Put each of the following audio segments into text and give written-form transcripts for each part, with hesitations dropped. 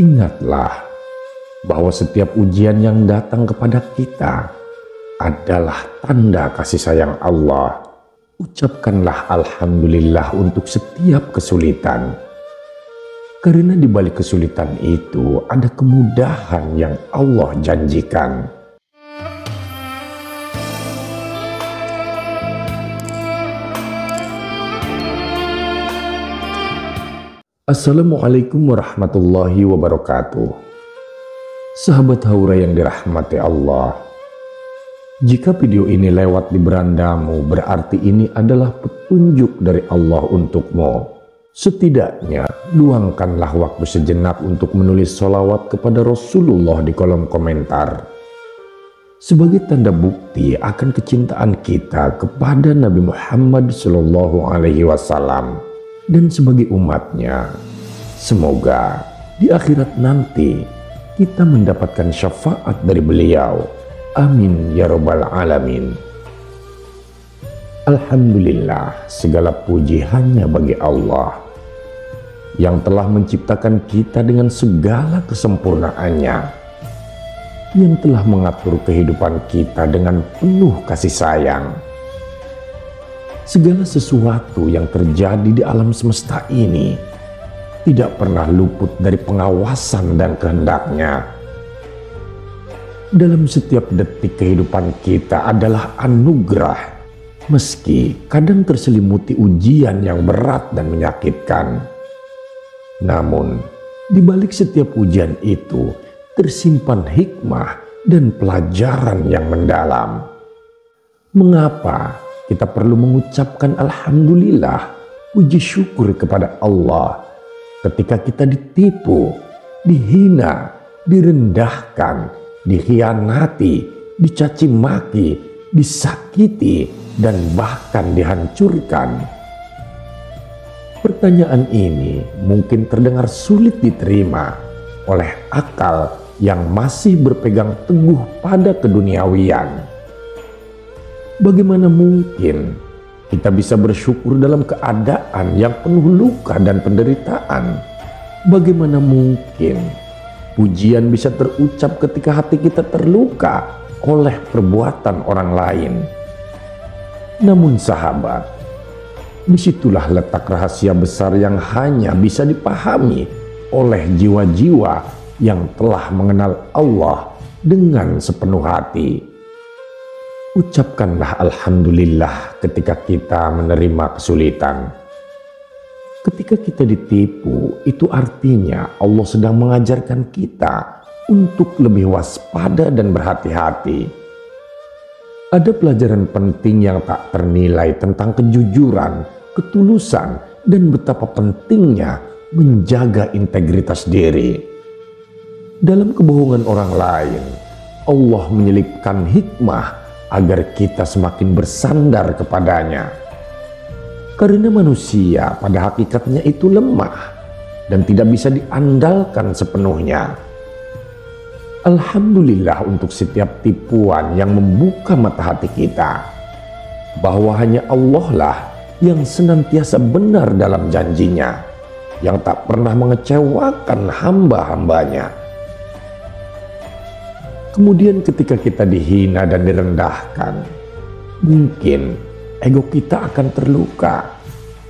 Ingatlah bahwa setiap ujian yang datang kepada kita adalah tanda kasih sayang Allah. Ucapkanlah alhamdulillah untuk setiap kesulitan. Karena di balik kesulitan itu ada kemudahan yang Allah janjikan. Assalamualaikum warahmatullahi wabarakatuh. Sahabat Haura yang dirahmati Allah, jika video ini lewat di berandamu, berarti ini adalah petunjuk dari Allah untukmu. Setidaknya luangkanlah waktu sejenak untuk menulis sholawat kepada Rasulullah di kolom komentar, sebagai tanda bukti akan kecintaan kita kepada Nabi Muhammad SAW dan sebagai umatnya. Semoga di akhirat nanti kita mendapatkan syafaat dari beliau. Amin ya rabbal alamin. Alhamdulillah, segala puji hanya bagi Allah yang telah menciptakan kita dengan segala kesempurnaannya, yang telah mengatur kehidupan kita dengan penuh kasih sayang. Segala sesuatu yang terjadi di alam semesta ini tidak pernah luput dari pengawasan dan kehendaknya. Dalam setiap detik kehidupan kita adalah anugerah, meski kadang terselimuti ujian yang berat dan menyakitkan. Namun, di balik setiap ujian itu tersimpan hikmah dan pelajaran yang mendalam. Mengapa kita perlu mengucapkan alhamdulillah, puji syukur kepada Allah, ketika kita ditipu, dihina, direndahkan, dikhianati, dicaci maki, disakiti, dan bahkan dihancurkan? Pertanyaan ini mungkin terdengar sulit diterima oleh akal yang masih berpegang teguh pada keduniawian. Bagaimana mungkin kita bisa bersyukur dalam keadaan yang penuh luka dan penderitaan? Bagaimana mungkin pujian bisa terucap ketika hati kita terluka oleh perbuatan orang lain? Namun sahabat, disitulah letak rahasia besar yang hanya bisa dipahami oleh jiwa-jiwa yang telah mengenal Allah dengan sepenuh hati. Ucapkanlah alhamdulillah ketika kita menerima kesulitan. Ketika kita ditipu, itu artinya Allah sedang mengajarkan kita untuk lebih waspada dan berhati-hati. Ada pelajaran penting yang tak ternilai tentang kejujuran, ketulusan, dan betapa pentingnya menjaga integritas diri. Dalam kebohongan orang lain, Allah menyelipkan hikmah agar kita semakin bersandar kepadanya. Karena manusia pada hakikatnya itu lemah dan tidak bisa diandalkan sepenuhnya. Alhamdulillah untuk setiap tipuan yang membuka mata hati kita, bahwa hanya Allah lah yang senantiasa benar dalam janjinya, yang tak pernah mengecewakan hamba-hambanya. Kemudian ketika kita dihina dan direndahkan, mungkin ego kita akan terluka,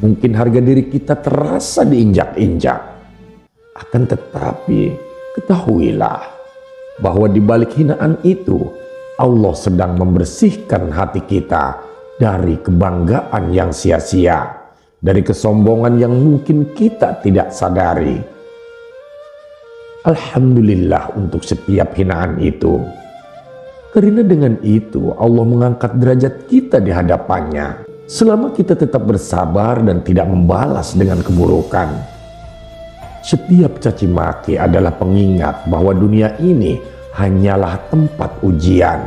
mungkin harga diri kita terasa diinjak-injak. Akan tetapi ketahuilah bahwa di balik hinaan itu Allah sedang membersihkan hati kita dari kebanggaan yang sia-sia, dari kesombongan yang mungkin kita tidak sadari. Alhamdulillah untuk setiap hinaan itu. Karena dengan itu Allah mengangkat derajat kita di hadapannya, selama kita tetap bersabar dan tidak membalas dengan keburukan. Setiap caci maki adalah pengingat bahwa dunia ini hanyalah tempat ujian,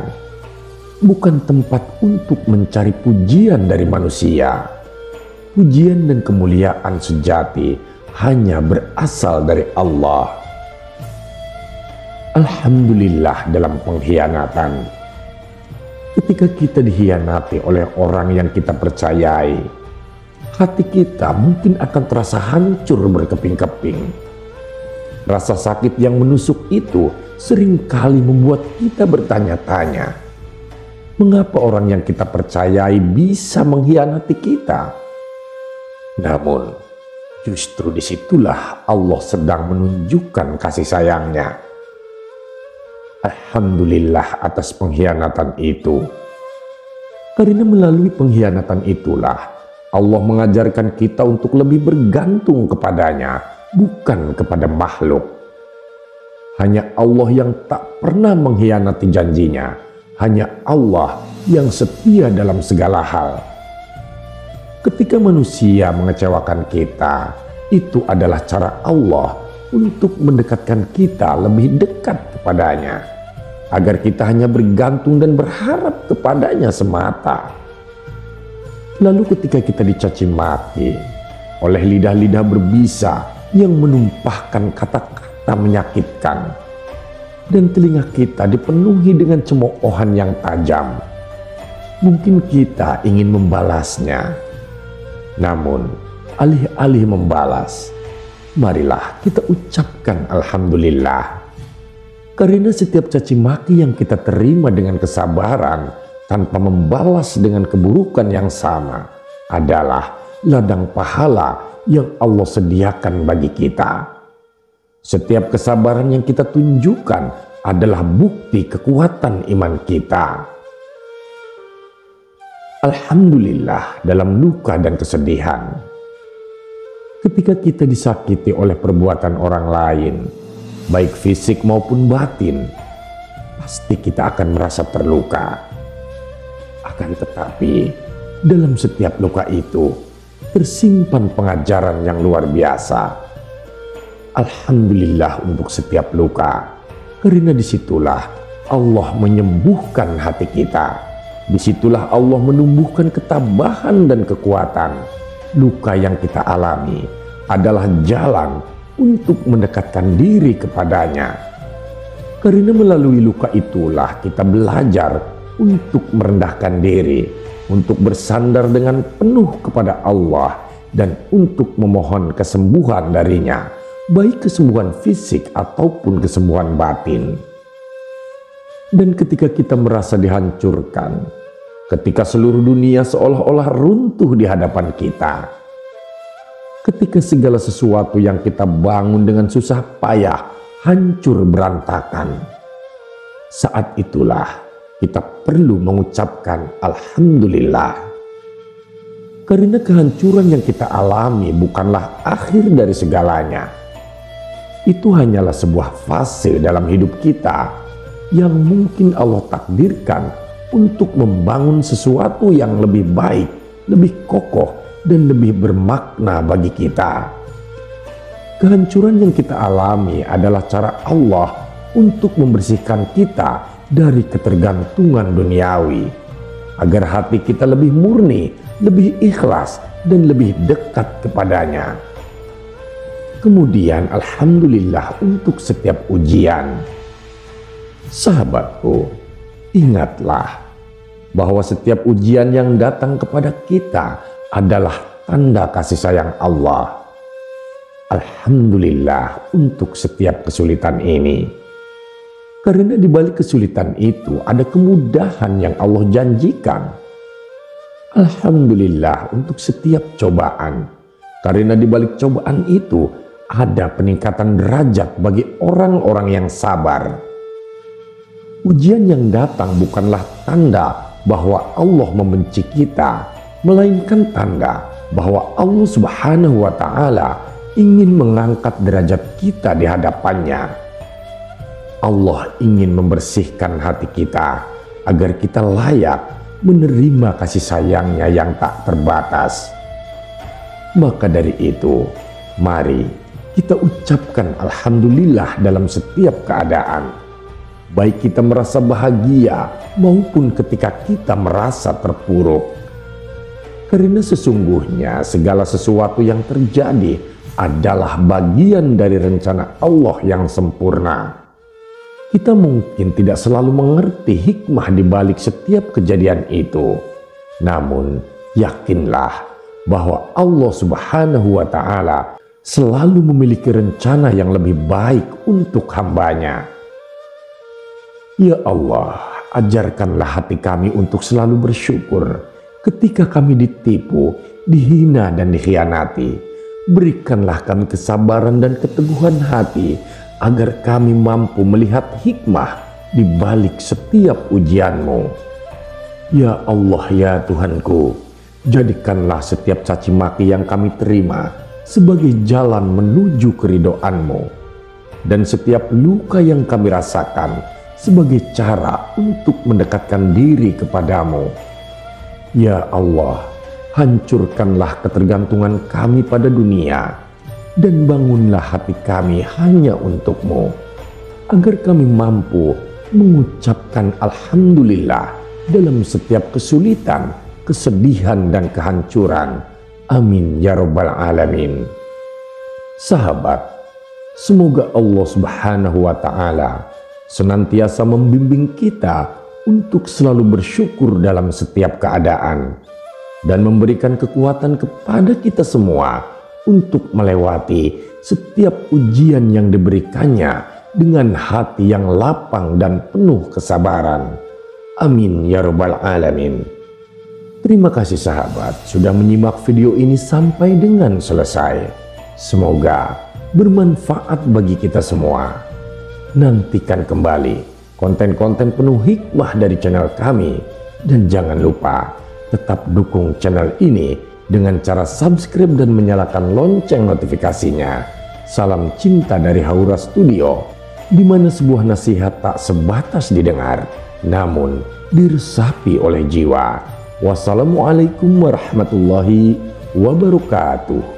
bukan tempat untuk mencari pujian dari manusia. Pujian dan kemuliaan sejati hanya berasal dari Allah. Alhamdulillah dalam pengkhianatan. Ketika kita dikhianati oleh orang yang kita percayai, hati kita mungkin akan terasa hancur berkeping-keping. Rasa sakit yang menusuk itu seringkali membuat kita bertanya-tanya, mengapa orang yang kita percayai bisa mengkhianati kita? Namun, justru disitulah Allah sedang menunjukkan kasih sayangnya. Alhamdulillah atas pengkhianatan itu. Karena melalui pengkhianatan itulah Allah mengajarkan kita untuk lebih bergantung kepadanya, bukan kepada makhluk. Hanya Allah yang tak pernah mengkhianati janjinya. Hanya Allah yang setia dalam segala hal. Ketika manusia mengecewakan kita, itu adalah cara Allah untuk mendekatkan kita lebih dekat kepadanya, agar kita hanya bergantung dan berharap kepadanya semata. Lalu ketika kita dicaci maki oleh lidah-lidah berbisa yang menumpahkan kata-kata menyakitkan, dan telinga kita dipenuhi dengan cemoohan yang tajam, mungkin kita ingin membalasnya. Namun, alih-alih membalas, marilah kita ucapkan Alhamdulillah. Karena setiap caci maki yang kita terima dengan kesabaran tanpa membalas dengan keburukan yang sama adalah ladang pahala yang Allah sediakan bagi kita. Setiap kesabaran yang kita tunjukkan adalah bukti kekuatan iman kita. Alhamdulillah dalam luka dan kesedihan. Ketika kita disakiti oleh perbuatan orang lain, baik fisik maupun batin, pasti kita akan merasa terluka. Akan tetapi, dalam setiap luka itu tersimpan pengajaran yang luar biasa. Alhamdulillah untuk setiap luka, karena disitulah Allah menyembuhkan hati kita. Disitulah Allah menumbuhkan ketabahan dan kekuatan. Luka yang kita alami adalah jalan untuk mendekatkan diri kepadanya. Karena melalui luka itulah kita belajar untuk merendahkan diri, untuk bersandar dengan penuh kepada Allah, dan untuk memohon kesembuhan darinya, baik kesembuhan fisik ataupun kesembuhan batin. Dan ketika kita merasa dihancurkan, ketika seluruh dunia seolah-olah runtuh di hadapan kita, ketika segala sesuatu yang kita bangun dengan susah payah hancur berantakan, saat itulah kita perlu mengucapkan Alhamdulillah. Karena kehancuran yang kita alami bukanlah akhir dari segalanya. Itu hanyalah sebuah fase dalam hidup kita yang mungkin Allah takdirkan untuk membangun sesuatu yang lebih baik, lebih kokoh, dan lebih bermakna bagi kita. Kehancuran yang kita alami adalah cara Allah untuk membersihkan kita dari ketergantungan duniawi, agar hati kita lebih murni, lebih ikhlas, dan lebih dekat kepadanya. Kemudian Alhamdulillah untuk setiap ujian. Sahabatku, ingatlah bahwa setiap ujian yang datang kepada kita adalah tanda kasih sayang Allah. Alhamdulillah untuk setiap kesulitan ini. Karena di balik kesulitan itu ada kemudahan yang Allah janjikan. Alhamdulillah untuk setiap cobaan. Karena di balik cobaan itu ada peningkatan derajat bagi orang-orang yang sabar. Ujian yang datang bukanlah tanda bahwa Allah membenci kita, melainkan tanda bahwa Allah Subhanahu wa Ta'ala ingin mengangkat derajat kita di hadapannya. Allah ingin membersihkan hati kita agar kita layak menerima kasih sayangnya yang tak terbatas. Maka dari itu, mari kita ucapkan Alhamdulillah dalam setiap keadaan. Baik kita merasa bahagia maupun ketika kita merasa terpuruk. Karena sesungguhnya segala sesuatu yang terjadi adalah bagian dari rencana Allah yang sempurna. Kita mungkin tidak selalu mengerti hikmah di balik setiap kejadian itu. Namun yakinlah bahwa Allah Subhanahu wa Ta'ala selalu memiliki rencana yang lebih baik untuk hambanya. Ya Allah, ajarkanlah hati kami untuk selalu bersyukur ketika kami ditipu, dihina dan dikhianati. Berikanlah kami kesabaran dan keteguhan hati agar kami mampu melihat hikmah di balik setiap ujian-Mu. Ya Allah, ya Tuhanku, jadikanlah setiap caci maki yang kami terima sebagai jalan menuju keridhaan-Mu, dan setiap luka yang kami rasakan sebagai cara untuk mendekatkan diri kepadamu. Ya Allah, hancurkanlah ketergantungan kami pada dunia, dan bangunlah hati kami hanya untuk-Mu, agar kami mampu mengucapkan Alhamdulillah dalam setiap kesulitan, kesedihan, dan kehancuran. Amin ya Rabbal Alamin. Sahabat, semoga Allah Subhanahu wa Ta'ala senantiasa membimbing kita untuk selalu bersyukur dalam setiap keadaan, dan memberikan kekuatan kepada kita semua untuk melewati setiap ujian yang diberikannya dengan hati yang lapang dan penuh kesabaran. Amin ya Rabbal Alamin. Terima kasih sahabat sudah menyimak video ini sampai dengan selesai. Semoga bermanfaat bagi kita semua. Nantikan kembali konten-konten penuh hikmah dari channel kami, dan jangan lupa tetap dukung channel ini dengan cara subscribe dan menyalakan lonceng notifikasinya. Salam cinta dari Haura Studio, di mana sebuah nasihat tak sebatas didengar, namun diresapi oleh jiwa. Wassalamualaikum warahmatullahi wabarakatuh.